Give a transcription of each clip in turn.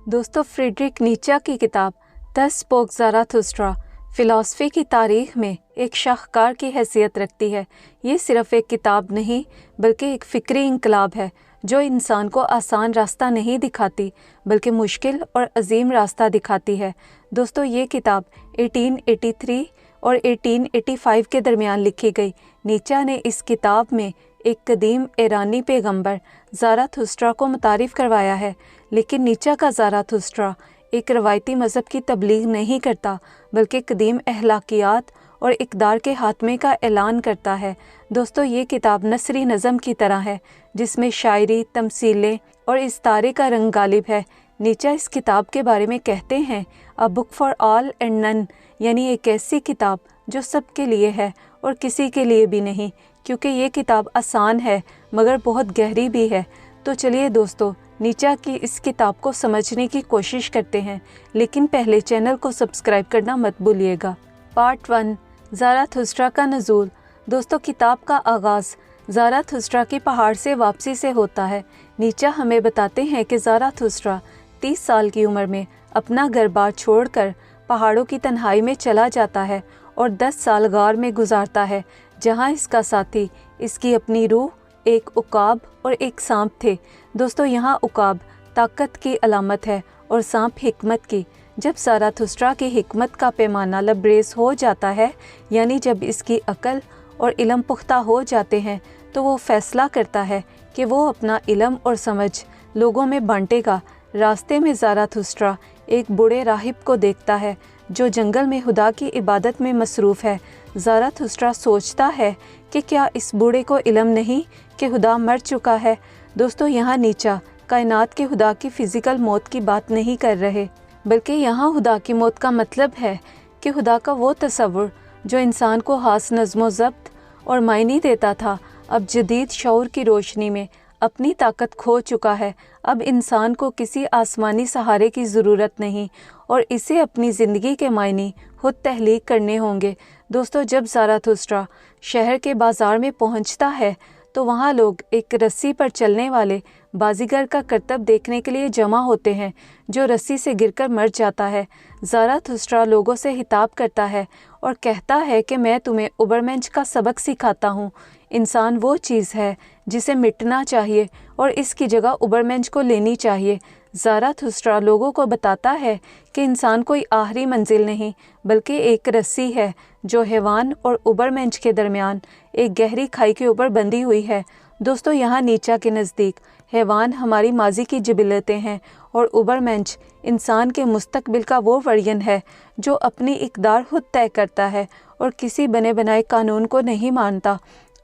दोस्तों, फ्रीडरिक नीचा की किताब द स्पोक ज़ाराथुस्ट्रा फ़िलासफ़ी की तारीख में एक शाहकार की हैसियत रखती है। ये सिर्फ़ एक किताब नहीं बल्कि एक फ़िक्री इनकलाब है जो इंसान को आसान रास्ता नहीं दिखाती बल्कि मुश्किल और अजीम रास्ता दिखाती है। दोस्तों, ये किताब 1883 और 1885 के दरमियान लिखी गई। नीचा ने इस किताब में एक कदीम ईरानी पैगंबर ज़ाराथुस्ट्रा को मुतारिफ़ करवाया है, लेकिन नीचा का ज़ाराथुस्ट्रा एक रवायती मज़हब की तबलीग नहीं करता बल्कि कदीम अखलाकियात और इक़दार के खात्मे का ऐलान करता है। दोस्तों, ये किताब नसरी नज़म की तरह है जिसमें शायरी, तमसीलें और इस्तारे का रंग गालिब है। नीचा इस किताब के बारे में कहते हैं, a book for all and none, यानी एक ऐसी किताब जो सब के लिए है और किसी के लिए भी नहीं, क्योंकि ये किताब आसान है मगर बहुत गहरी भी है। तो चलिए दोस्तों, नीचा की इस किताब को समझने की कोशिश करते हैं, लेकिन पहले चैनल को सब्सक्राइब करना मत भूलिएगा। पार्ट 1, ज़ाराथुस्ट्रा का नज़ूल। दोस्तों, किताब का आगाज़ ज़ाराथुस्ट्रा की पहाड़ से वापसी से होता है। नीचा हमें बताते हैं कि ज़ाराथुस्ट्रा 30 साल की उम्र में अपना घर बार छोड़कर पहाड़ों की तन्हाई में चला जाता है और 10 साल गार में गुजारता है, जहाँ इसका साथी, इसकी अपनी रूह, एक उकाब और एक सांप थे। दोस्तों, यहाँ उकाब ताकत की अलामत है और सांप हिकमत की। जब ज़ाराथुस्ट्रा की हिकमत का पैमाना लबरेज हो जाता है, यानी जब इसकी अकल और इल्म पुख्ता हो जाते हैं, तो वो फैसला करता है कि वो अपना इल्म और समझ लोगों में बांटेगा। रास्ते में ज़ाराथुस्ट्रा एक बूढ़े राहिब को देखता है जो जंगल में खुदा की इबादत में मसरूफ़ है। ज़ाराथुस्ट्रा सोचता है कि क्या इस बूढ़े को इल्म नहीं कि खुदा मर चुका है। दोस्तों, यहाँ नीचा कायनात के खुदा की फ़िज़िकल मौत की बात नहीं कर रहे, बल्कि यहाँ खुदा की मौत का मतलब है कि खुदा का वो तसव्वुर जो इंसान को खास नज़्म ज़ब्त और मायने देता था, अब जदीद शऊर की रोशनी में अपनी ताकत खो चुका है। अब इंसान को किसी आसमानी सहारे की ज़रूरत नहीं और इसे अपनी ज़िंदगी के मायने खुद तहलीक करने होंगे। दोस्तों, जब ज़ाराथुस्ट्रा शहर के बाज़ार में पहुंचता है तो वहाँ लोग एक रस्सी पर चलने वाले बाजीगर का करतब देखने के लिए जमा होते हैं जो रस्सी से गिरकर मर जाता है। ज़ाराथुस्ट्रा लोगों से हिताब करता है और कहता है कि मैं तुम्हें उबरमेंश का सबक सिखाता हूँ। इंसान वो चीज़ है जिसे मिटना चाहिए और इसकी जगह उबरमेंश को लेनी चाहिए। ज़ाराथुस्ट्रा लोगों को बताता है कि इंसान कोई आखिरी मंजिल नहीं बल्कि एक रस्सी है जो हैवान और उबरमेंश के दरमियान एक गहरी खाई के ऊपर बंधी हुई है। दोस्तों, यहाँ नीचा के नज़दीक हैवान हमारी माजी की जिबिलतें हैं और उबरमेंश इंसान के मुस्तकबिल का वो वर्जन है जो अपनी इक़दार खुद तय करता है और किसी बने बनाए कानून को नहीं मानता।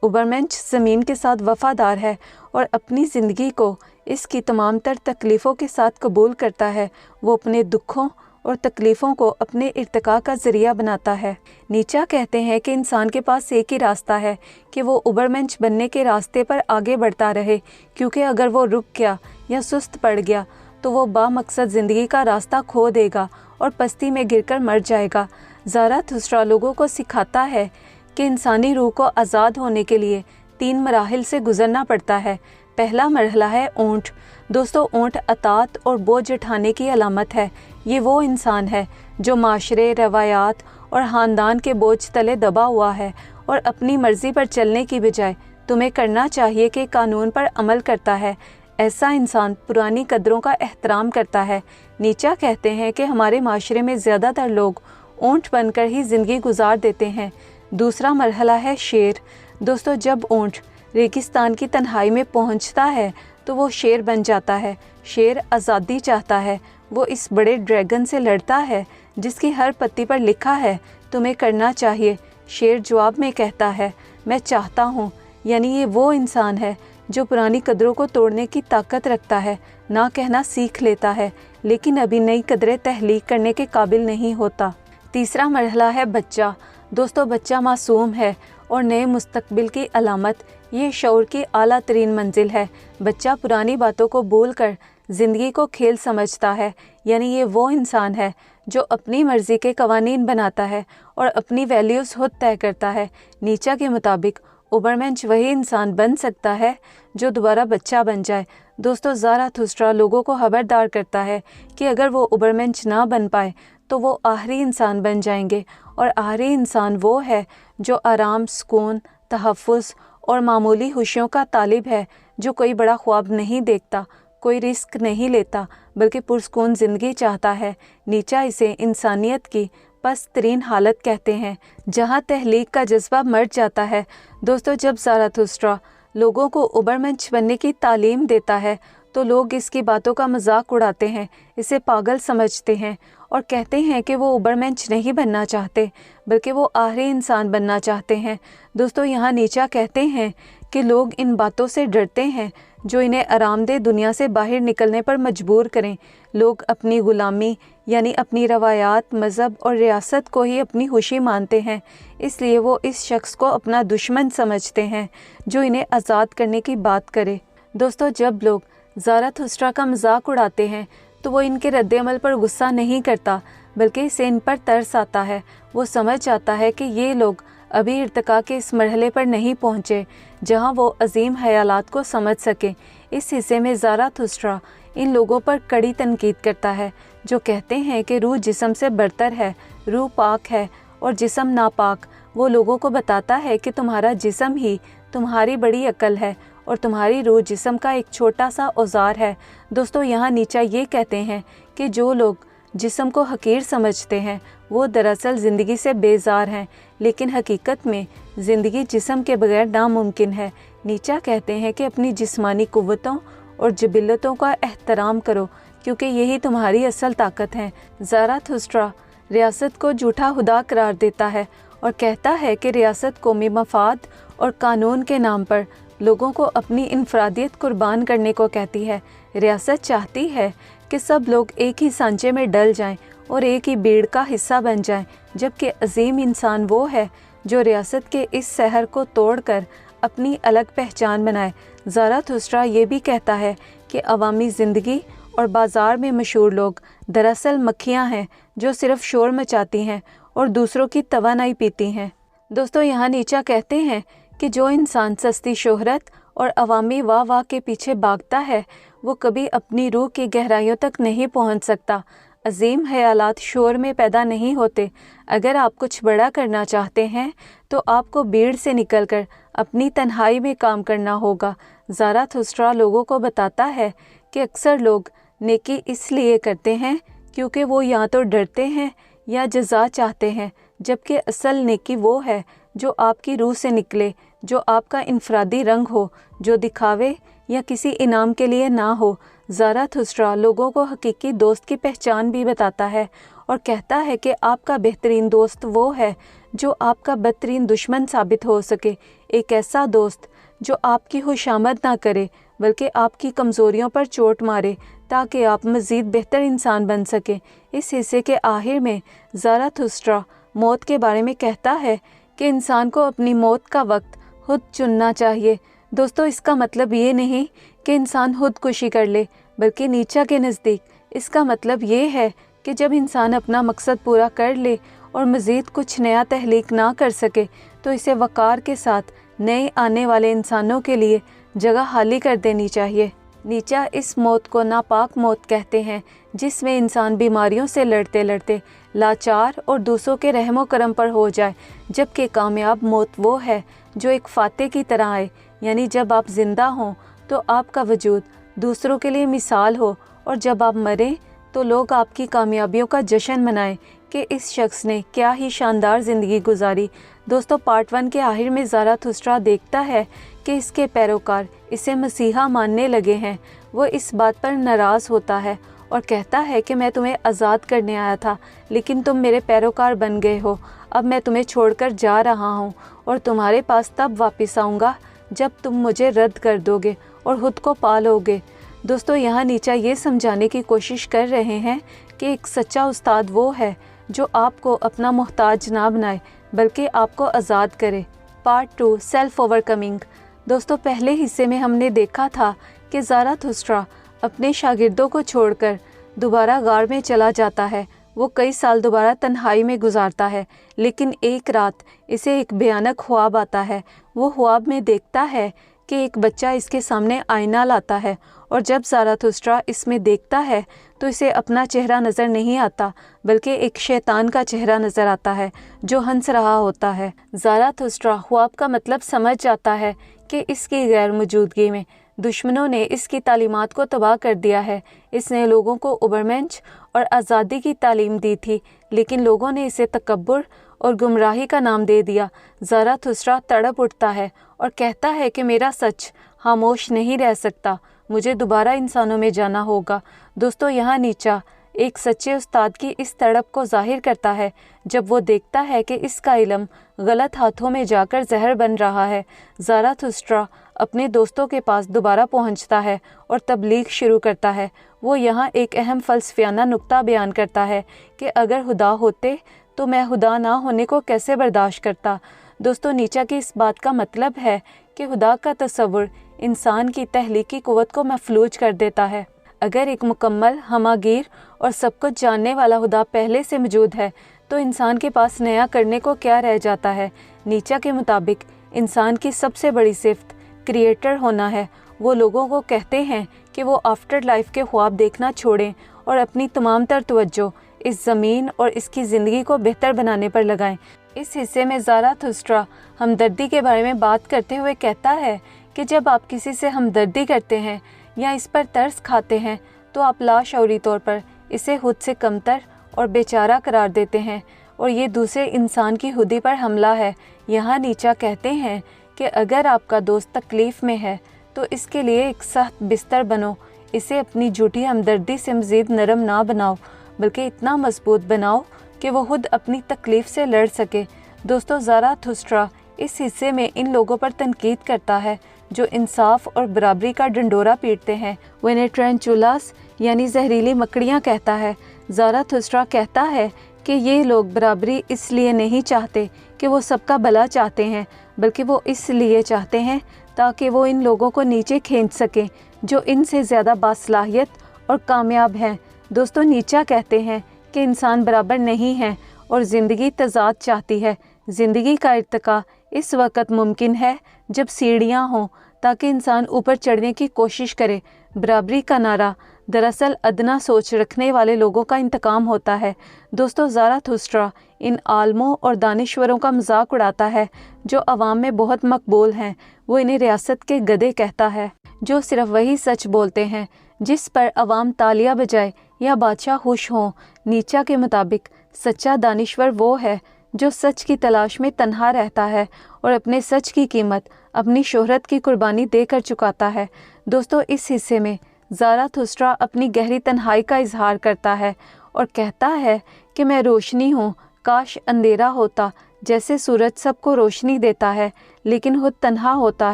उबरमेंश ज़मीन के साथ वफ़ादार है और अपनी ज़िंदगी को इसकी तमाम तर तकलीफ़ों के साथ कबूल करता है। वो अपने दुखों और तकलीफ़ों को अपने इर्तिका का ज़रिया बनाता है। नीचा कहते हैं कि इंसान के पास एक ही रास्ता है कि वो उबरमेंश बनने के रास्ते पर आगे बढ़ता रहे, क्योंकि अगर वो रुक गया या सुस्त पड़ गया तो वो बामकसद ज़िंदगी का रास्ता खो देगा और पस्ती में गिरकर मर जाएगा। ज़ाराथुस्ट्रा लोगों को सिखाता है कि इंसानी रूह को आज़ाद होने के लिए 3 मराहिल से गुज़रना पड़ता है। पहला मरहला है ऊँट। दोस्तों, ऊँट अतात और बोझ उठाने की अलामत है। ये वो इंसान है जो माशरे, रवायात और ख़ानदान के बोझ तले दबा हुआ है और अपनी मर्ज़ी पर चलने की बजाय तुम्हें करना चाहिए कि कानून पर अमल करता है। ऐसा इंसान पुरानी कदरों का एहतराम करता है। नीचा कहते हैं कि हमारे माशरे में ज़्यादातर लोग ऊँट बनकर ही ज़िंदगी गुजार देते हैं। दूसरा मरहला है शेर। दोस्तों, जब ऊँट रेगिस्तान की तन्हाई में पहुंचता है तो वो शेर बन जाता है। शेर आज़ादी चाहता है। वो इस बड़े ड्रैगन से लड़ता है जिसकी हर पत्ती पर लिखा है तुम्हें करना चाहिए। शेर जवाब में कहता है मैं चाहता हूँ, यानी ये वो इंसान है जो पुरानी कदरों को तोड़ने की ताकत रखता है। ना कहना सीख लेता है लेकिन अभी नई कदरें तहलीक करने के काबिल नहीं होता। तीसरा मरहला है बच्चा। दोस्तों, बच्चा मासूम है और नए मुस्तकबिल की अलामत। ये शऊर की आला तरीन मंजिल है। बच्चा पुरानी बातों को भूलकर ज़िंदगी को खेल समझता है, यानी ये वो इंसान है जो अपनी मर्ज़ी के कवानीन बनाता है और अपनी वैल्यूज़ खुद तय करता है। नीचा के मुताबिक उबरमेंश वही इंसान बन सकता है जो दोबारा बच्चा बन जाए। दोस्तों, ज़ाराथुस्ट्रा लोगों को खबरदार करता है कि अगर वो उबरमेंश ना बन पाए तो वो आखिरी इंसान बन जाएंगे, और आखिरी इंसान वो है जो आराम, सुकून, तहफ़्फ़ुज़ और मामूली खुशियों का तालिब है, जो कोई बड़ा ख्वाब नहीं देखता, कोई रिस्क नहीं लेता, बल्कि पुरसुकून ज़िंदगी चाहता है। नीचा इसे इंसानियत की पस्त तरीन हालत कहते हैं, जहाँ तहलीक का जज्बा मर जाता है। दोस्तों, जब ज़ाराथुस्ट्रा लोगों को उबरमेंश बनने की तालीम देता है तो लोग इसकी बातों का मजाक उड़ाते हैं, इसे पागल समझते हैं और कहते हैं कि वो उबरमेंश नहीं बनना चाहते, बल्कि वो आखिरी इंसान बनना चाहते हैं। दोस्तों, यहाँ नीचा कहते हैं कि लोग इन बातों से डरते हैं जो इन्हें आरामदेह दुनिया से बाहर निकलने पर मजबूर करें। लोग अपनी ग़ुलामी यानी अपनी रवायात, मज़हब और रियासत को ही अपनी खुशी मानते हैं, इसलिए वो इस शख्स को अपना दुश्मन समझते हैं जो इन्हें आज़ाद करने की बात करे। दोस्तों, जब लोग ज़ाराथुस्ट्रा का मजाक उड़ाते हैं तो वो इनके रद्द-ए-अमल पर गुस्सा नहीं करता, बल्कि इसे इन पर तरस आता है। वो समझ आता है कि ये लोग अभी इर्तिका के इस मरहले पर नहीं पहुँचे जहाँ वो अजीम ख्यालात को समझ सके। इस हिस्से में ज़ाराथुस्ट्रा इन लोगों पर कड़ी तनकीद करता है जो कहते हैं कि रूह जिस्म से बरतर है, रूह पाक है और जिस्म नापाक। वो लोगों को बताता है कि तुम्हारा जिस्म ही तुम्हारी बड़ी अक्ल है और तुम्हारी रूह जिस्म का एक छोटा सा औजार है। दोस्तों, यहाँ नीचा ये कहते हैं कि जो लोग जिस्म को हकीर समझते हैं वो दरअसल ज़िंदगी से बेजार हैं, लेकिन हकीकत में ज़िंदगी जिस्म के बगैर नामुमकिन है। नीचा कहते हैं कि अपनी जिस्मानी क़ुव्वतों और जबिलतों का एहतराम करो, क्योंकि यही तुम्हारी असल ताकत है। ज़ाराथुस्ट्रा रियासत को झूठा खुदा करार देता है और कहता है कि रियासत कौमी मफाद और कानून के नाम पर लोगों को अपनी इनफरादियत कुर्बान करने को कहती है। रियासत चाहती है कि सब लोग एक ही सांचे में डल जाएं और एक ही भीड़ का हिस्सा बन जाएं, जबकि अजीम इंसान वो है जो रियासत के इस शहर को तोड़कर अपनी अलग पहचान बनाए। ज़ाराथुस्ट्रा ये भी कहता है कि अवामी ज़िंदगी और बाज़ार में मशहूर लोग दरअसल मक्खियाँ हैं जो सिर्फ शोर मचाती हैं और दूसरों की तवानाई पीती हैं। दोस्तों, यहाँ नीचा कहते हैं कि जो इंसान सस्ती शोहरत और अवामी वाह वाह के पीछे भागता है वो कभी अपनी रूह की गहराइयों तक नहीं पहुँच सकता। अजीम ख्यालात शोर में पैदा नहीं होते। अगर आप कुछ बड़ा करना चाहते हैं तो आपको भीड़ से निकलकर अपनी तन्हाई में काम करना होगा। ज़ाराथुस्ट्रा लोगों को बताता है कि अक्सर लोग नेकी इसलिए करते हैं क्योंकि वो या तो डरते हैं या जज़ा चाहते हैं, जबकि असल नेकी वो है जो आपकी रूह से निकले, जो आपका इनफरादी रंग हो, जो दिखावे या किसी इनाम के लिए ना हो। ज़ाराथुस्ट्रा लोगों को हकीकी दोस्त की पहचान भी बताता है और कहता है कि आपका बेहतरीन दोस्त वो है जो आपका बदतरीन दुश्मन साबित हो सके। एक ऐसा दोस्त जो आपकी खुशामद ना करे बल्कि आपकी कमज़ोरियों पर चोट मारे ताकि आप मज़ीद बेहतर इंसान बन सकें। इस हिस्से के आखिर में ज़ाराथुस्ट्रा मौत के बारे में कहता है कि इंसान को अपनी मौत का वक्त खुद चुनना चाहिए। दोस्तों, इसका मतलब ये नहीं कि इंसान खुदकुशी कर ले, बल्कि नीचा के नज़दीक इसका मतलब ये है कि जब इंसान अपना मकसद पूरा कर ले और मज़ीद कुछ नया तहलीक ना कर सके तो इसे वक़ार के साथ नए आने वाले इंसानों के लिए जगह खाली कर देनी चाहिए। नीचा इस मौत को नापाक मौत कहते हैं जिसमें इंसान बीमारियों से लड़ते लड़ते लाचार और दूसरों के रहमो करम पर हो जाए, जबकि कामयाब मौत वो है जो एक फाते की तरह आए, यानी जब आप ज़िंदा हों तो आपका वजूद दूसरों के लिए मिसाल हो और जब आप मरें तो लोग आपकी कामयाबियों का जश्न मनाएं कि इस शख्स ने क्या ही शानदार ज़िंदगी गुजारी। दोस्तों, पार्ट 1 के आखिर में ज़ाराथुस्ट्रा देखता है कि इसके पैरोकार इसे मसीहा मानने लगे हैं। वो इस बात पर नाराज़ होता है और कहता है कि मैं तुम्हें आज़ाद करने आया था, लेकिन तुम मेरे पैरोकार बन गए हो। अब मैं तुम्हें छोड़कर जा रहा हूँ और तुम्हारे पास तब वापस आऊँगा जब तुम मुझे रद्द कर दोगे और ख़ुद को पा लोगे। दोस्तों, यहाँ नीचा ये समझाने की कोशिश कर रहे हैं कि एक सच्चा उस्ताद वो है जो आपको अपना मोहताज ना बनाए बल्कि आपको आज़ाद करे। Part 2 self overcoming. दोस्तों, पहले हिस्से में हमने देखा था कि ज़ाराथुस्ट्रा अपने शागिर्दों को छोड़कर दोबारा गार में चला जाता है وہ کئی سال دوبارہ تنہائی میں گزارتا ہے، لیکن ایک رات اسے ایک بھیانک خواب آتا ہے۔ وہ خواب میں دیکھتا ہے کہ ایک بچہ اس کے سامنے آئینہ لاتا ہے، اور جب زاراتھوسٹرا اس میں دیکھتا ہے تو اسے اپنا چہرہ نظر نہیں آتا، بلکہ ایک شیطان کا چہرہ نظر آتا ہے جو ہنس رہا ہوتا ہے۔ زاراتھوسٹرا خواب کا مطلب سمجھ جاتا ہے کہ اس کی غیر موجودگی میں دشمنوں نے اس کی تعلیمات کو تباہ کر دیا ہے۔ اس نے لوگوں کو اوبرمنچ اور آزادی کی تعلیم دی تھی، لیکن لوگوں نے اسے تکبر اور گمراہی کا نام دے دیا۔ زاراتھوسٹرا تڑپ اٹھتا ہے اور کہتا ہے کہ میرا سچ خاموش نہیں رہ سکتا، مجھے دوبارہ انسانوں میں جانا ہوگا۔ دوستو، یہاں نیچا ایک سچے استاد کی اس تڑپ کو ظاہر کرتا ہے جب وہ دیکھتا ہے کہ اس کا علم غلط ہاتھوں میں جا کر زہر بن رہا ہے۔ زاراتھوسٹرا اپنے دوستوں کے پاس دوبارہ پہنچتا ہے اور تبلیغ شروع کرتا ہے۔ وہ یہاں ایک اہم فلسفیانہ نکتہ بیان کرتا ہے کہ اگر خدا ہوتے تو میں خدا نہ ہونے کو کیسے برداشت کرتا۔ دوستو، نیچا کی اس بات کا مطلب ہے کہ خدا کا تصور انسان کی تخلیقی قوت کو مفلوج کر دیتا ہے۔ اگر ایک مکمل، ہمہ گیر اور سب کچھ جاننے والا خدا پہلے سے موجود ہے تو انسان کے پاس نیا کرنے کو کیا رہ جاتا ہے؟ نیچا کے مطابق انسان کی سب سے بڑی صفت کریٹر ہونا ہے۔ وہ لوگوں کو کہتے ہیں کہ وہ آفٹر لائف کے خواب دیکھنا چھوڑیں اور اپنی تمام تر توجہ اس زمین اور اس کی زندگی کو بہتر بنانے پر لگائیں۔ اس حصے میں زاراتھوسٹرا ہمدردی کے بارے میں بات کرتے ہوئے کہتا ہے کہ جب آپ کسی سے ہمدردی کرتے ہیں یا اس پر ترس کھاتے ہیں تو آپ لاشعوری طور پر اسے خود سے کمتر اور بیچارہ قرار دیتے ہیں، اور یہ دوسرے انسان کی خودی پر حملہ ہے۔ یہاں نیچا کہتے ہیں کہ اگر آپ کا دوست تکلیف میں ہے تو اس کے لیے ایک سخت بستر بنو، اسے اپنی جھوٹی ہمدردی سے مزید نرم نہ بناؤ، بلکہ اتنا مضبوط بناؤ کہ وہ خود اپنی تکلیف سے لڑ سکے۔ دوستو، زاراتھوسٹرا اس حصے میں ان لوگوں پر تنقید کرتا ہے جو انصاف اور برابری کا ڈنڈورا پیٹتے ہیں۔ انہیں ٹرینچولاس یعنی زہریلی مکڑیاں کہتا ہے۔ زاراتھوسٹرا کہتا ہے کہ یہ لوگ برابری اس لیے نہیں چاہتے کہ وہ سب کا بھلا چاہتے ہیں، بلکہ وہ اس لیے چاہتے ہیں تاکہ وہ ان لوگوں کو نیچے کھینچ سکیں جو ان سے زیادہ باصلاحیت اور کامیاب ہیں۔ دوستو، نیچا کہتے ہیں کہ انسان برابر نہیں ہیں اور زندگی تضاد چاہتی ہے۔ زندگی کا ارتقاء اس وقت ممکن ہے جب سیڑھیاں ہوں تاکہ انسان اوپر چڑھنے کی کوشش کرے۔ برابری کا نعرہ دراصل ادنا سوچ رکھنے والے لوگوں کا انتقام ہوتا ہے۔ دوستو، زاراتھوسٹرا ان عالموں اور دانشوروں کا مذاق اڑاتا ہے جو عوام میں بہت مقبول ہیں۔ وہ انہیں ریاست کے گدھے کہتا ہے جو صرف وہی سچ بولتے ہیں جس پر عوام تالیاں بجائے یا بادشاہ خوش ہوں۔ نیچا کے مطابق سچا دانشور وہ ہے جو سچ کی تلاش میں تنہا رہتا ہے اور اپنے سچ کی قیمت اپنی شہرت کی قربانی دے کر چکاتا ہے۔ دوستو، اس حصے میں زاراتھوسٹرا اپنی گہری تنہائی کا اظہار کرتا ہے اور کہتا ہے کہ میں روشنی ہوں، کاش اندھیرا ہوتا۔ جیسے سورج سب کو روشنی دیتا ہے لیکن خود تنہا ہوتا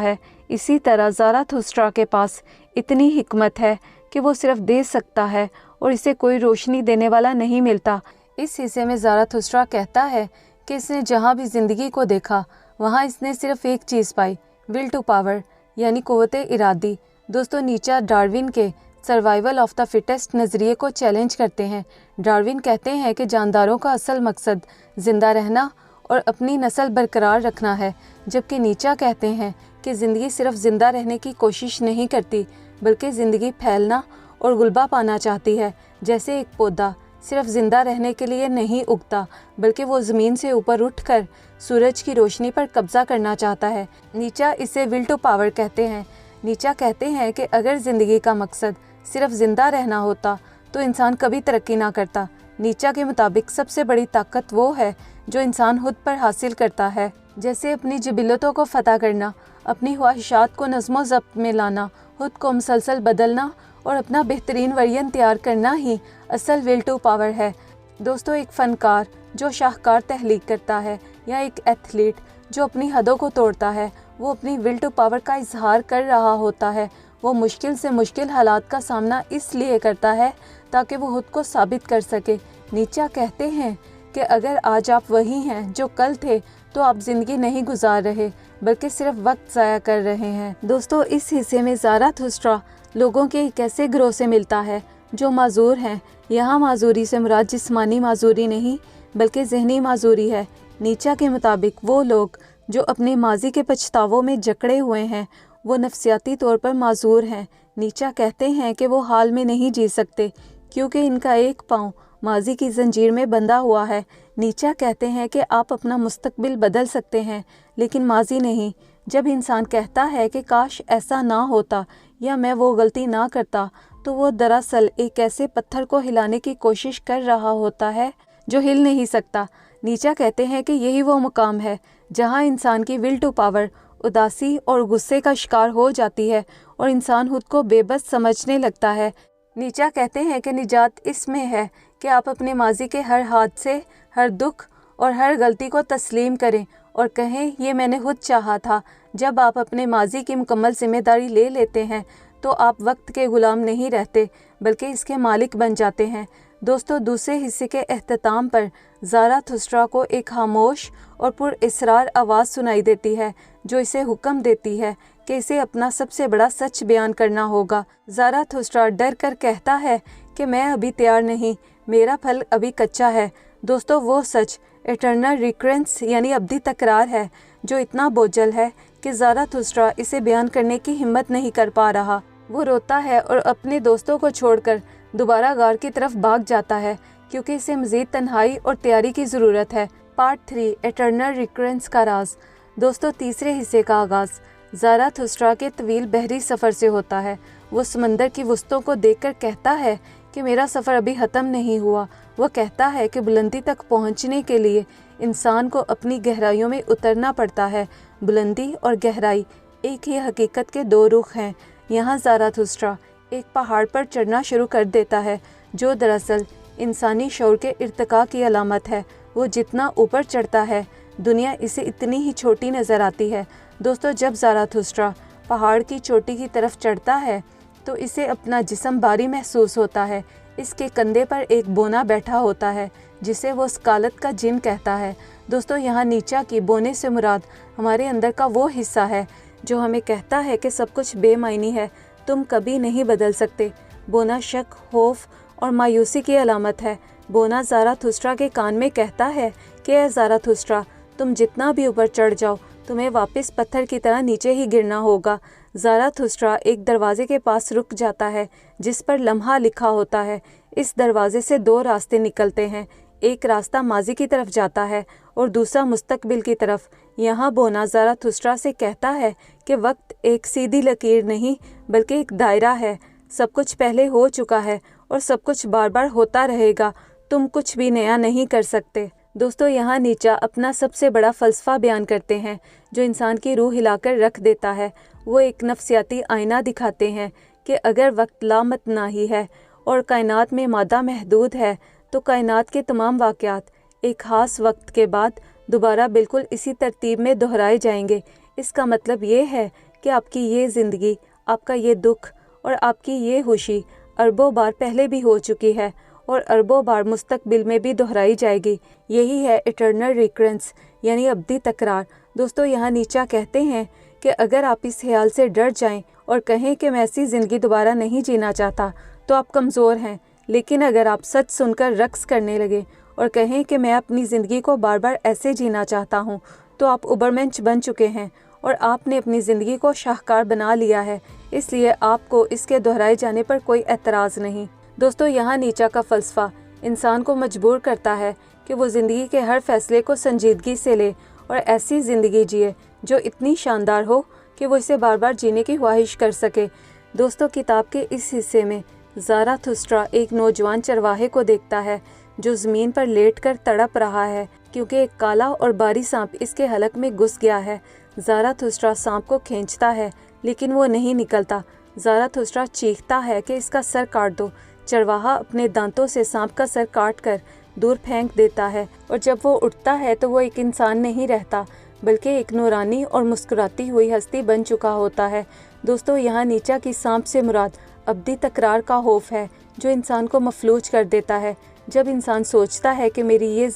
ہے، اسی طرح زاراتھوسٹرا کے پاس اتنی حکمت ہے کہ وہ صرف دے سکتا ہے اور اسے کوئی روشنی دینے والا نہیں ملتا۔ اس حصے میں زاراتھوسٹرا کہتا ہے کہ اس نے جہاں بھی زندگی کو دیکھا وہاں اس نے صرف ایک چیز پائی، ول ٹو پاور یعنی قوت ارادی۔ دوستو، نیچا ڈارون کے سروائیول آف دا فٹسٹ نظریے کو چیلنج کرتے ہیں۔ ڈارون کہتے ہیں کہ جانداروں کا اصل مقصد زندہ رہنا اور اپنی نسل برقرار رکھنا ہے، جبکہ نیچا کہتے ہیں کہ زندگی صرف زندہ رہنے کی کوشش نہیں کرتی بلکہ زندگی پھیلنا اور غلبہ پانا چاہتی ہے۔ جیسے ایک پودا صرف زندہ رہنے کے لیے نہیں اگتا بلکہ وہ زمین سے اوپر اٹھ کر سورج کی روشنی پر قبضہ کرنا چاہتا ہے۔ نیچا اسے ول ٹو پاور کہتے ہیں۔ نیچا کہتے ہیں کہ اگر زندگی کا مقصد صرف زندہ رہنا ہوتا تو انسان کبھی ترقی نہ کرتا۔ نیچا کے مطابق سب سے بڑی طاقت وہ ہے جو انسان خود پر حاصل کرتا ہے، جیسے اپنی جبلتوں کو فتح کرنا، اپنی خواہشات کو نظم و ضبط میں لانا، خود کو مسلسل بدلنا اور اپنا بہترین ورژن تیار کرنا ہی اصل ول ٹو پاور ہے۔ دوستو، ایک فنکار جو شاہکار تخلیق کرتا ہے یا ایک ایتھلیٹ جو اپنی حدوں کو توڑتا ہے، وہ اپنی ول ٹو پاور کا اظہار کر رہا ہوتا ہے۔ وہ مشکل سے مشکل حالات کا سامنا اس لیے کرتا ہے تاکہ وہ خود کو ثابت کر سکے۔ نیچا کہتے ہیں کہ اگر آج آپ وہی ہیں جو کل تھے تو آپ زندگی نہیں گزار رہے بلکہ صرف وقت ضائع کر رہے ہیں۔ دوستو، اس حصے میں زاراتھوسٹرا لوگوں کے ایک ایسے گروہ سے ملتا ہے جو معذور ہیں، یہاں معذوری سے مراد جسمانی معذوری نہیں بلکہ ذہنی معذوری ہے۔ نیچا کے مطابق وہ لوگ جو اپنے ماضی کے پچھتاووں میں جکڑے ہوئے ہیں وہ نفسیاتی طور پر معذور ہیں۔ نیچا کہتے ہیں کہ وہ حال میں نہیں جی سکتے کیونکہ ان کا ایک پاؤں ماضی کی زنجیر میں بندھا ہوا ہے۔ نیچا کہتے ہیں کہ آپ اپنا مستقبل بدل سکتے ہیں لیکن ماضی نہیں۔ جب انسان کہتا ہے کہ کاش ایسا نہ ہوتا یا میں وہ غلطی نہ کرتا، تو وہ دراصل ایک ایسے پتھر کو ہلانے کی کوشش کر رہا ہوتا ہے جو ہل نہیں سکتا۔ نیچا کہتے ہیں کہ یہی وہ مقام ہے جہاں انسان کی ول ٹو پاور اداسی اور غصے کا شکار ہو جاتی ہے اور انسان خود کو بے بس سمجھنے لگتا ہے۔ نیچا کہتے ہیں کہ نجات اس میں ہے کہ آپ اپنے ماضی کے ہر حادثے، ہر دکھ اور ہر غلطی کو تسلیم کریں اور کہیں یہ میں نے خود چاہا تھا۔ جب آپ اپنے ماضی کی مکمل ذمہ داری لے لیتے ہیں تو آپ وقت کے غلام نہیں رہتے بلکہ اس کے مالک بن جاتے ہیں۔ دوستو، دوسرے حصے کے اختتام پر زاراتھسٹرا کو ایک خاموش اور پر اسرار آواز سنائی دیتی ہے جو اسے حکم دیتی ہے کہ اسے اپنا سب سے بڑا سچ بیان کرنا ہوگا۔ زاراتھسٹرا ڈر کر کہتا ہے کہ میں ابھی تیار نہیں، میرا پھل ابھی کچا ہے۔ دوستو، وہ سچ ایٹرنل ریکرنس یعنی ابدی تکرار ہے جو اتنا بوجھل ہے کہ زاراتھسٹرا اسے بیان کرنے کی ہمت نہیں کر پا رہا۔ وہ روتا ہے اور اپنے دوستوں کو چھوڑ کر دوبارہ غار کی طرف بھاگ جاتا ہے کیونکہ اسے مزید تنہائی اور تیاری کی ضرورت ہے۔ پارٹ 3 ایٹرنل ریکرنس کا راز۔ دوستو، تیسرے حصے کا آغاز زاراتھسٹرا کے طویل بحری سفر سے ہوتا ہے۔ وہ سمندر کی وسطوں کو دیکھ کر کہتا ہے کہ میرا سفر ابھی ختم نہیں ہوا۔ وہ کہتا ہے کہ بلندی تک پہنچنے کے لیے انسان کو اپنی گہرائیوں میں اترنا پڑتا ہے۔ بلندی اور گہرائی ایک ہی حقیقت کے دو رخ ہیں۔ یہاں زاراتھسٹرا ایک پہاڑ پر چڑھنا شروع کر دیتا ہے جو دراصل انسانی شعور کے ارتقاء کی علامت ہے۔ وہ جتنا اوپر چڑھتا ہے دنیا اسے اتنی ہی چھوٹی نظر آتی ہے۔ دوستو، جب زاراتھسٹرا پہاڑ کی چوٹی کی طرف چڑھتا ہے تو اسے اپنا جسم بھاری محسوس ہوتا ہے۔ اس کے کندھے پر ایک بونا بیٹھا ہوتا ہے جسے وہ اسکالت کا جن کہتا ہے۔ دوستو، یہاں نیچا کی بونے سے مراد ہمارے اندر کا وہ حصہ ہے جو ہمیں کہتا ہے کہ سب کچھ بے معنی ہے، تم کبھی نہیں بدل سکتے۔ بونا شک، خوف اور مایوسی کی علامت ہے۔ بونا زاراتھسٹرا کے کان میں کہتا ہے کہ اے زاراتھسٹرا، تم جتنا بھی اوپر چڑھ جاؤ تمہیں واپس پتھر کی طرح نیچے ہی گرنا ہوگا۔ زاراتھسٹرا ایک دروازے کے پاس رک جاتا ہے جس پر لمحہ لکھا ہوتا ہے۔ اس دروازے سے دو راستے نکلتے ہیں، ایک راستہ ماضی کی طرف جاتا ہے اور دوسرا مستقبل کی طرف۔ یہاں بونا زاراتھسٹرا سے کہتا ہے کہ وقت ایک سیدھی لکیر نہیں بلکہ ایک دائرہ ہے۔ سب کچھ پہلے ہو چکا ہے اور سب کچھ بار بار ہوتا رہے گا، تم کچھ بھی نیا نہیں کر سکتے۔ دوستو، یہاں نیچا اپنا سب سے بڑا فلسفہ بیان کرتے ہیں جو انسان کی روح ہلا کر رکھ دیتا ہے۔ وہ ایک نفسیاتی آئینہ دکھاتے ہیں کہ اگر وقت لامتناہی ہے اور کائنات میں مادہ محدود ہے تو کائنات کے تمام واقعات ایک خاص وقت کے بعد دوبارہ بالکل اسی ترتیب میں دہرائے جائیں گے۔ اس کا مطلب یہ ہے کہ آپ کی یہ زندگی، آپ کا یہ دکھ اور آپ کی یہ خوشی اربوں بار پہلے بھی ہو چکی ہے اور اربوں بار مستقبل میں بھی دہرائی جائے گی۔ یہی ہے ایٹرنل ریکرنس یعنی ابدی تکرار۔ دوستو، یہاں نیچا کہتے ہیں کہ اگر آپ اس خیال سے ڈر جائیں اور کہیں کہ میں ایسی زندگی دوبارہ نہیں جینا چاہتا تو آپ کمزور ہیں، لیکن اگر آپ سچ سن کر رقص کرنے لگے اور کہیں کہ میں اپنی زندگی کو بار بار ایسے جینا چاہتا ہوں تو آپ اوبرمنچ بن چکے ہیں اور آپ نے اپنی زندگی کو شاہکار بنا لیا ہے، اس لیے آپ کو اس کے دہرائے جانے پر کوئی اعتراض نہیں۔ دوستو، یہاں نیچا کا فلسفہ انسان کو مجبور کرتا ہے کہ وہ زندگی کے ہر فیصلے کو سنجیدگی سے لے اور ایسی زندگی جیے جو اتنی شاندار ہو کہ وہ اسے بار بار جینے کی خواہش کر سکے۔ دوستو، کتاب کے اس حصے میں زاراتھسٹرا ایک نوجوان چرواہے کو دیکھتا ہے جو زمین پر لیٹ کر تڑپ رہا ہے کیونکہ ایک کالا اور باری سانپ اس کے حلق میں گھس گیا ہے۔ زاراتھسٹرا سانپ کو کھینچتا ہے لیکن وہ نہیں نکلتا۔ زاراتھسٹرا چیختا ہے کہ اس کا سر کاٹ دو۔ چرواہا اپنے دانتوں سے سانپ کا سر کاٹ کر دور پھینک دیتا ہے اور جب وہ اٹھتا ہے تو وہ ایک انسان نہیں رہتا بلکہ ایک نورانی اور مسکراتی ہوئی ہستی بن چکا ہوتا ہے۔ دوستو، یہاں نیچا کی سانپ سے مراد ابدی تکرار کا خوف ہے جو انسان کو مفلوج کر دیتا ہے۔ جب انسان سوچتا ہے کہ میری یہ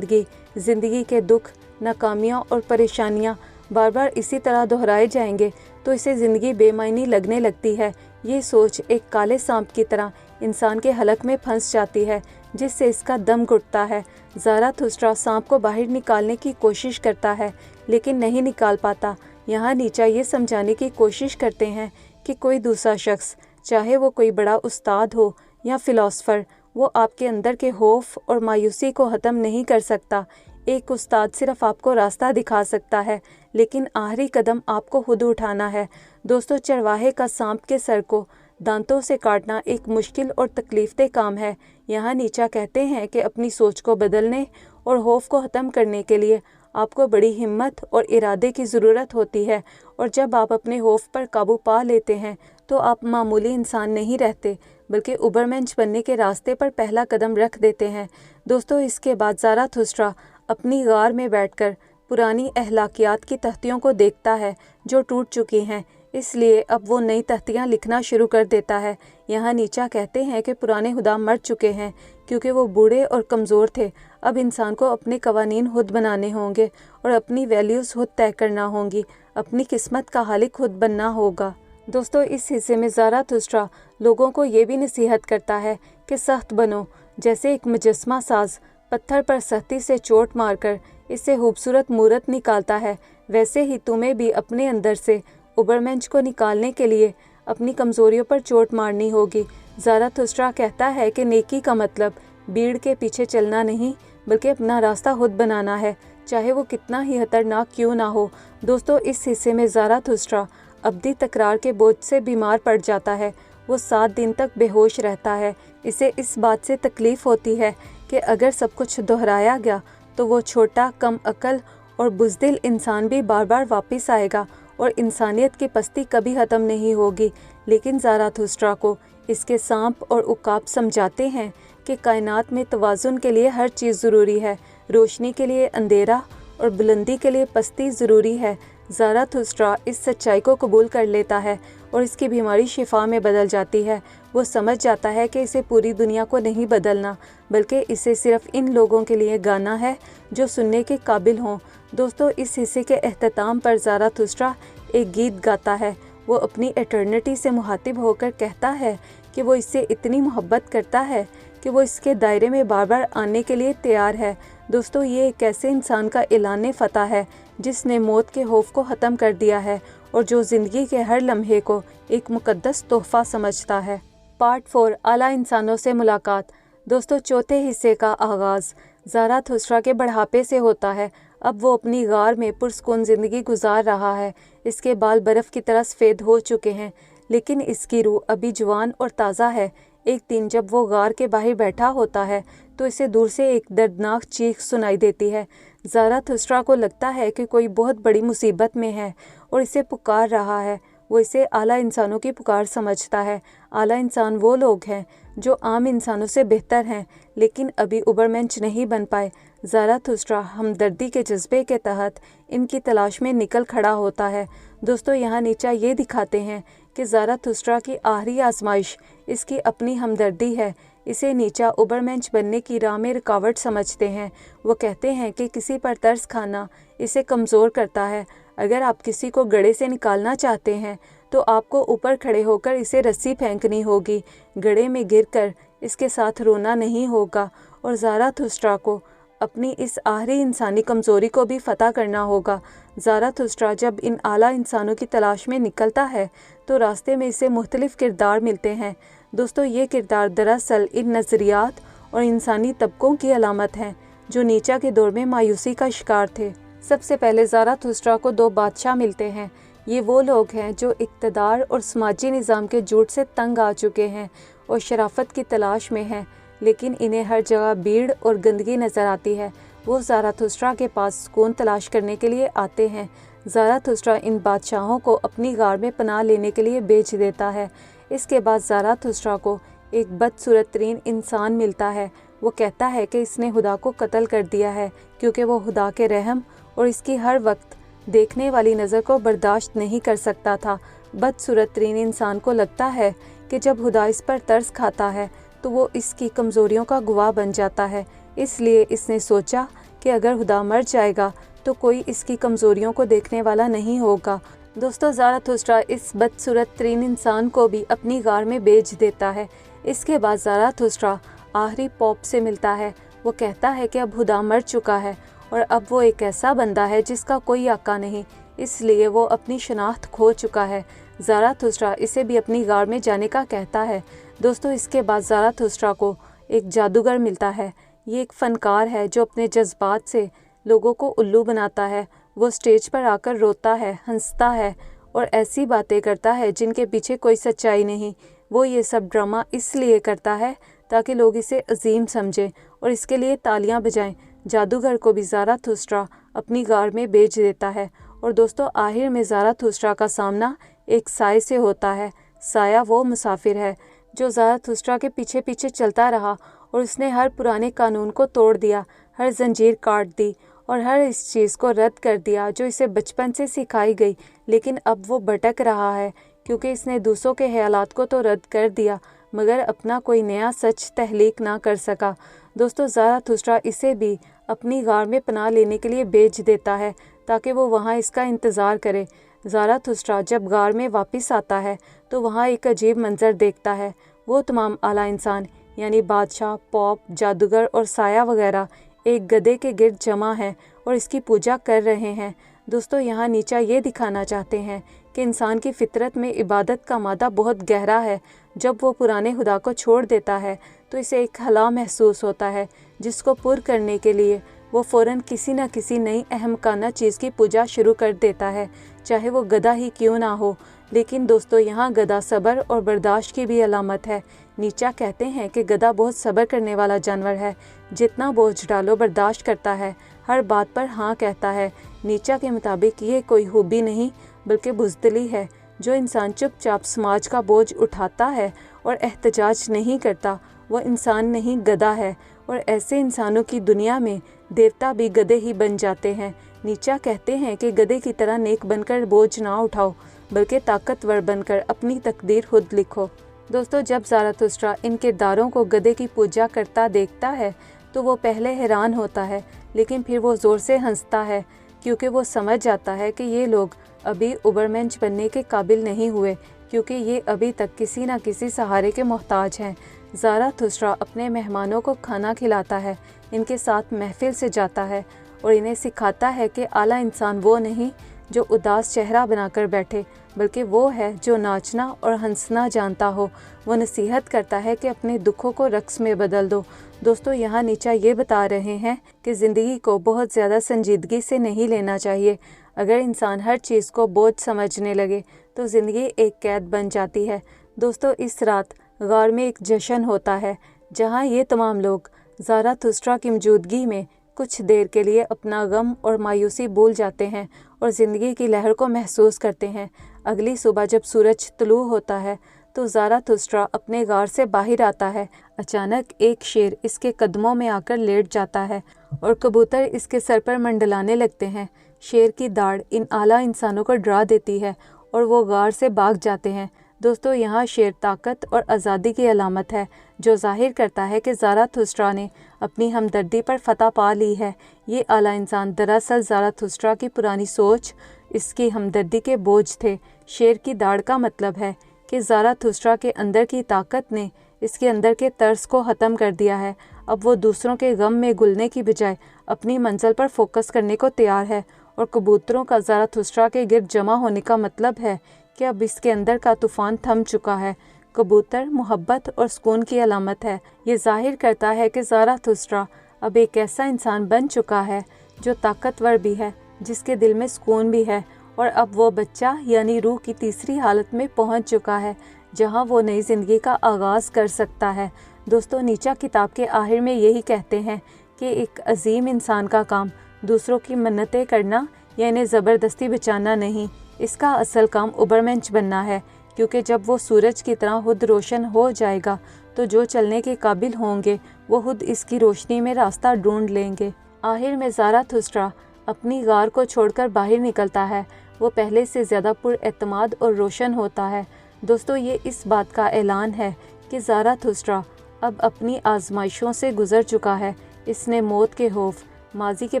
زندگی کے دکھ، ناکامیاں اور پریشانیاں بار بار اسی طرح دہرائے جائیں گے تو اسے زندگی بے معنی لگنے لگتی ہے۔ یہ سوچ ایک کالے سانپ کی طرح इंसान के हलक में फंस जाती है, जिससे इसका दम घुटता है। ज़ाराथुस्ट्रा सांप को बाहर निकालने की कोशिश करता है, लेकिन नहीं निकाल पाता। यहाँ नीचा ये समझाने की कोशिश करते हैं कि कोई दूसरा शख्स, चाहे वो कोई बड़ा उस्ताद हो या फ़िलासफ़र, वो आपके अंदर के खौफ और मायूसी को ख़त्म नहीं कर सकता। एक उस्ताद सिर्फ आपको रास्ता दिखा सकता है, लेकिन आखिरी कदम आपको खुद उठाना है। दोस्तों, चरवाहे का सांप के सर को दांतों से काटना एक मुश्किल और तकलीफदेह काम है। यहाँ नीचा कहते हैं कि अपनी सोच को बदलने और खौफ को ख़त्म करने के लिए आपको बड़ी हिम्मत और इरादे की ज़रूरत होती है, और जब आप अपने खौफ पर काबू पा लेते हैं तो आप मामूली इंसान नहीं रहते, बल्कि उबरमेंश बनने के रास्ते पर पहला कदम रख देते हैं। दोस्तों, इसके बाद ज़ाराथुस्ट्रा अपनी गार में बैठकर पुरानी अखलाकियात की तख्तियों को देखता है जो टूट चुकी हैं, इसलिए अब वो नई तख्तियाँ लिखना शुरू कर देता है। यहाँ नीचा कहते हैं कि पुराने खुदा मर चुके हैं क्योंकि वो बूढ़े और कमज़ोर थे। अब इंसान को अपने कवानीन खुद बनाने होंगे और अपनी वैल्यूज़ खुद तय करना होंगी, अपनी किस्मत का खालिक खुद बनना होगा। दोस्तों, इस हिस्से में ज़ाराथुस्ट्रा लोगों को ये भी नसीहत करता है कि सख्त बनो। जैसे एक मुजस्मा साज पत्थर पर सख्ती से चोट मारकर इससे खूबसूरत मूरत निकालता है, वैसे ही तुम्हें भी अपने अंदर से उबरमेंश को निकालने के लिए अपनी कमज़ोरियों पर चोट मारनी होगी। ज़ाराथुस्ट्रा कहता है कि नेकी का मतलब भीड़ के पीछे चलना नहीं, बल्कि अपना रास्ता खुद बनाना है, चाहे वो कितना ही खतरनाक क्यों ना हो। दोस्तों, इस हिस्से में ज़ाराथुस्ट्रा अब्दी तकरार के बोझ से बीमार पड़ जाता है। वो 7 दिन तक बेहोश रहता है। इसे इस बात से तकलीफ़ होती है कि अगर सब कुछ दोहराया गया तो वो छोटा, कम अकल और बुज़दिल इंसान भी बार बार वापस आएगा और इंसानियत की पस्ती कभी ख़त्म नहीं होगी। लेकिन ज़ाराथुस्ट्रा को इसके सांप और उकाब समझाते हैं कि कायनात में तवाज़ुन के लिए हर चीज़ ज़रूरी है, रोशनी के लिए अंधेरा और बुलंदी के लिए पस्ती ज़रूरी है। ज़ाराथुस्ट्रा इस सच्चाई को कबूल कर लेता है और इसकी बीमारी शिफा में बदल जाती है। वो समझ जाता है कि इसे पूरी दुनिया को नहीं बदलना, बल्कि इसे सिर्फ इन लोगों के लिए गाना है जो सुनने के काबिल हों। दोस्तों, इस हिस्से के अख्ताम पर ज़ाराथुस्ट्रा एक गीत गाता है। वो अपनी एटर्निटी से मुखातिब होकर कहता है कि वो इससे इतनी मोहब्बत करता है कि वो इसके दायरे में बार बार आने के लिए तैयार है। दोस्तों, ये एक ऐसे इंसान का ऐलान फ़तह है जिसने मौत के खौफ को ख़त्म कर दिया है और जो ज़िंदगी के हर लम्हे को एक मुक़द्दस तोहफ़ा समझता है। पार्ट 4, आला इंसानों से मुलाकात। दोस्तों, चौथे हिस्से का आगाज़ ज़ाराथुस्ट्रा के बढ़ापे से होता है। अब वो अपनी गार में पुरसकून ज़िंदगी गुजार रहा है। इसके बाल बर्फ़ की तरह सफ़ेद हो चुके हैं, लेकिन इसकी रूह अभी जवान और ताज़ा है। एक दिन जब वो गार के बाहर बैठा होता है तो इसे दूर से एक दर्दनाक चीख सुनाई देती है। ज़ाराथुस्ट्रा को लगता है कि कोई बहुत बड़ी मुसीबत में है और इसे पुकार रहा है। वो इसे आला इंसानों की पुकार समझता है। आला इंसान वो लोग हैं जो आम इंसानों से बेहतर हैं, लेकिन अभी उबरमेंश नहीं बन पाए। ज़ाराथुस्ट्रा हमदर्दी के जज्बे के तहत इनकी तलाश में निकल खड़ा होता है। दोस्तों, यहाँ नीचा ये दिखाते हैं कि ज़ाराथुस्ट्रा की आखिरी आजमाइश इसकी अपनी हमदर्दी है। इसे नीचा उबरमेंश बनने की राह में रुकावट समझते हैं। वो कहते हैं कि किसी पर तरस खाना इसे कमज़ोर करता है। अगर आप किसी को गड्ढे से निकालना चाहते हैं तो आपको ऊपर खड़े होकर इसे रस्सी फेंकनी होगी, गड्ढे में गिरकर इसके साथ रोना नहीं होगा। और ज़ाराथुस्ट्रा को अपनी इस आखिरी इंसानी कमज़ोरी को भी फ़तह करना होगा। ज़ाराथुस्ट्रा जब इन आला इंसानों की तलाश में निकलता है तो रास्ते में इसे मुख्तलिफ़ किरदार मिलते हैं। दोस्तों, ये किरदार दरअसल इन नज़रियात और इंसानी तबकों की अलामत हैं जो नीचा के दौर में मायूसी का शिकार थे। सबसे पहले ज़ाराथुस्ट्रा को 2 बादशाह मिलते हैं। ये वो लोग हैं जो इक़्तिदार और समाजी निज़ाम के झूठ से तंग आ चुके हैं और शराफत की तलाश में हैं, लेकिन इन्हें हर जगह भीड़ और गंदगी नज़र आती है। वो ज़ाराथुस्ट्रा के पास सुकून तलाश करने के लिए आते हैं। ज़ाराथुस्ट्रा इन बादशाहों को अपनी गार में पनाह लेने के लिए भेज देता है। इसके बाद ज़ाराथुस्ट्रा को एक बदसूरत तरीन इंसान मिलता है। वो कहता है कि इसने खुदा को कत्ल कर दिया है क्योंकि वो खुदा के रहम और इसकी हर वक्त देखने वाली नज़र को बर्दाश्त नहीं कर सकता था। बदसूरत तरीन इंसान को लगता है कि जब खुदा इस पर तरस खाता है तो वो इसकी कमज़ोरियों का गवाह बन जाता है। इसलिए इसने सोचा कि अगर खुदा मर जाएगा तो कोई इसकी कमज़ोरियों को देखने वाला नहीं होगा। दोस्तों, ज़ाराथुस्ट्रा इस बदसूरत तरीन इंसान को भी अपनी गार में भेज देता है। اس کے بعد زاراتھوسٹرا آخری پوپ سے ملتا ہے۔ وہ کہتا ہے کہ اب خدا مر چکا ہے اور اب وہ ایک ایسا بندہ ہے جس کا کوئی آقا نہیں، اس لیے وہ اپنی شناخت کھو چکا ہے۔ زاراتھوسٹرا اسے بھی اپنی غار میں جانے کا کہتا ہے۔ دوستو اس کے بعد زاراتھوسٹرا کو ایک جادوگر ملتا ہے۔ یہ ایک فنکار ہے جو اپنے جذبات سے لوگوں کو الو بناتا ہے۔ وہ اسٹیج پر آ کر روتا ہے، ہنستا ہے اور ایسی باتیں کرتا ہے جن کے پیچھے کوئی سچائی نہیں۔ وہ یہ سب ڈرامہ اس لیے کرتا ہے تاکہ لوگ اسے عظیم سمجھیں اور اس کے لیے تالیاں بجائیں۔ جادوگر کو بھی زاراتھوسٹرا اپنی غار میں بیچ دیتا ہے اور دوستو آخر میں زاراتھوسٹرا کا سامنا ایک سائے سے ہوتا ہے۔ سایہ وہ مسافر ہے جو زاراتھوسٹرا کے پیچھے پیچھے چلتا رہا اور اس نے ہر پرانے قانون کو توڑ دیا، ہر زنجیر کاٹ دی اور ہر اس چیز کو رد کر دیا جو اسے بچپن سے سکھائی گئی، لیکن اب وہ بھٹک رہا ہے کیونکہ اس نے دوسروں کے خیالات کو تو رد کر دیا مگر اپنا کوئی نیا سچ تخلیق نہ کر سکا۔ دوستو زاراتھوسٹرا اسے بھی اپنی غار میں پناہ لینے کے لیے بیچ دیتا ہے تاکہ وہ وہاں اس کا انتظار کرے۔ زاراتھوسٹرا جب غار میں واپس آتا ہے تو وہاں ایک عجیب منظر دیکھتا ہے۔ وہ تمام اعلیٰ انسان یعنی بادشاہ، پوپ، جادوگر اور سایہ وغیرہ ایک گدھے کے گرد جمع ہیں اور اس کی پوجا کر رہے ہیں۔ دوستو یہاں نیچا یہ دکھانا چاہتے ہیں کہ انسان کی فطرت میں عبادت کا مادہ بہت گہرا ہے۔ جب وہ پرانے خدا کو چھوڑ دیتا ہے تو اسے ایک خلا محسوس ہوتا ہے جس کو پر کرنے کے لیے وہ فوراً کسی نہ کسی نئی احمقانہ چیز کی پوجا شروع کر دیتا ہے، چاہے وہ گدھا ہی کیوں نہ ہو۔ لیکن دوستو یہاں گدھا صبر اور برداشت کی بھی علامت ہے۔ نیچا کہتے ہیں کہ گدھا بہت صبر کرنے والا جانور ہے، جتنا بوجھ ڈالو برداشت کرتا ہے، ہر بات پر ہاں کہتا ہے۔ نیچا کے مطابق یہ کوئی خوبی نہیں بلکہ بزدلی ہے۔ جو انسان چپ چاپ سماج کا بوجھ اٹھاتا ہے اور احتجاج نہیں کرتا وہ انسان نہیں گدھا ہے، اور ایسے انسانوں کی دنیا میں دیوتا بھی گدھے ہی بن جاتے ہیں۔ نیچا کہتے ہیں کہ گدھے کی طرح نیک بن کر بوجھ نہ اٹھاؤ بلکہ طاقتور بن کر اپنی تقدیر خود لکھو۔ دوستو جب زاراتھوسٹرا ان کرداروں کو گدھے کی پوجا کرتا دیکھتا ہے تو وہ پہلے حیران ہوتا ہے لیکن پھر وہ زور سے ہنستا ہے کیونکہ وہ سمجھ جاتا ہے کہ یہ لوگ ابھی اوبرمنچ بننے کے قابل نہیں ہوئے کیونکہ یہ ابھی تک کسی نہ کسی سہارے کے محتاج ہیں۔ زاراتھوسٹرا اپنے مہمانوں کو کھانا کھلاتا ہے، ان کے ساتھ محفل سے جاتا ہے اور انہیں سکھاتا ہے کہ اعلیٰ انسان وہ نہیں جو اداس چہرہ بنا کر بیٹھے بلکہ وہ ہے جو ناچنا اور ہنسنا جانتا ہو۔ وہ نصیحت کرتا ہے کہ اپنے دکھوں کو رقص میں بدل دو۔ دوستو یہاں نیچا یہ بتا رہے ہیں کہ زندگی کو بہت زیادہ سنجیدگی سے نہیں لینا چاہیے۔ اگر انسان ہر چیز کو بوجھ سمجھنے لگے تو زندگی ایک قید بن جاتی ہے۔ دوستو اس رات غار میں ایک جشن ہوتا ہے جہاں یہ تمام لوگ زاراتھوسٹرا کی موجودگی میں کچھ دیر کے لیے اپنا غم اور مایوسی بھول جاتے ہیں اور زندگی کی لہر کو محسوس کرتے ہیں۔ اگلی صبح جب سورج طلوع ہوتا ہے تو زاراتھوسٹرا اپنے غار سے باہر آتا ہے۔ اچانک ایک شیر اس کے قدموں میں آ کر لیٹ جاتا ہے اور کبوتر اس کے سر پر منڈلانے لگتے ہیں۔ شیر کی داڑھ ان اعلیٰ انسانوں کو ڈرا دیتی ہے اور وہ غار سے بھاگ جاتے ہیں۔ دوستو یہاں شیر طاقت اور آزادی کی علامت ہے جو ظاہر کرتا ہے کہ زاراتھوسٹرا نے اپنی ہمدردی پر فتح پا لی ہے۔ یہ اعلیٰ انسان دراصل زاراتھوسٹرا کی پرانی سوچ، اس کی ہمدردی کے بوجھ تھے۔ شیر کی داڑھ کا مطلب ہے کہ زاراتھوسٹرا کے اندر کی طاقت نے اس کے اندر کے ترس کو ختم کر دیا ہے۔ اب وہ دوسروں کے غم میں گلنے کی بجائے اپنی منزل پر فوکس کرنے کو تیار ہے، اور کبوتروں کا زاراتھوسٹرا کے گرد جمع ہونے کا مطلب ہے کہ اب اس کے اندر کا طوفان تھم چکا ہے۔ کبوتر محبت اور سکون کی علامت ہے۔ یہ ظاہر کرتا ہے کہ زاراتھوسٹرا اب ایک ایسا انسان بن چکا ہے جو طاقتور بھی ہے، جس کے دل میں سکون بھی ہے، اور اب وہ بچہ یعنی روح کی تیسری حالت میں پہنچ چکا ہے جہاں وہ نئی زندگی کا آغاز کر سکتا ہے۔ دوستو نیچا کتاب کے آخر میں یہی کہتے ہیں کہ ایک عظیم انسان کا کام دوسروں کی منتیں کرنا یا انہیں زبردستی بچانا نہیں، اس کا اصل کام اوبرمنچ بننا ہے، کیونکہ جب وہ سورج کی طرح خود روشن ہو جائے گا تو جو چلنے کے قابل ہوں گے وہ خود اس کی روشنی میں راستہ ڈھونڈ لیں گے۔ آخر میں زاراتھوسٹرا اپنی غار کو چھوڑ کر باہر نکلتا ہے۔ وہ پہلے سے زیادہ پر اعتماد اور روشن ہوتا ہے۔ دوستو یہ اس بات کا اعلان ہے کہ زاراتھوسٹرا اب اپنی آزمائشوں سے گزر چکا ہے۔ اس نے موت کے خوف، ماضی کے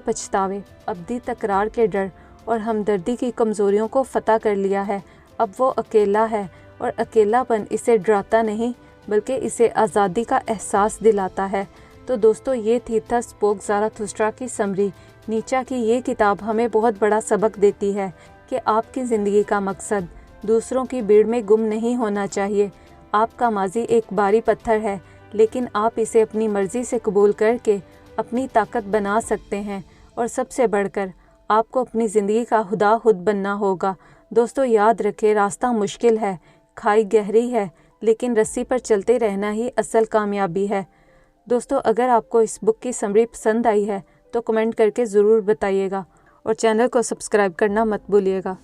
پچھتاوے، ابدی تکرار کے ڈر اور ہمدردی کی کمزوریوں کو فتح کر لیا ہے۔ اب وہ اکیلا ہے اور اکیلا پن اسے ڈراتا نہیں बल्कि इसे आज़ादी का एहसास दिलाता है। तो दोस्तों, ये थी थस स्पोक ज़ाराथुस्ट्रा की समरी। नीचा की ये किताब हमें बहुत बड़ा सबक देती है कि आपकी ज़िंदगी का मकसद दूसरों की भीड़ में गुम नहीं होना चाहिए। आपका माजी एक भारी पत्थर है, लेकिन आप इसे अपनी मर्ज़ी से कबूल करके अपनी ताकत बना सकते हैं। और सबसे बढ़कर आपको अपनी ज़िंदगी का खुदा खुद बनना होगा। दोस्तों, याद रखें, रास्ता मुश्किल है, खाई गहरी है, लेकिन रस्सी पर चलते रहना ही असल कामयाबी है। दोस्तों, अगर आपको इस बुक की समरी पसंद आई है तो कमेंट करके ज़रूर बताइएगा और चैनल को सब्सक्राइब करना मत भूलिएगा।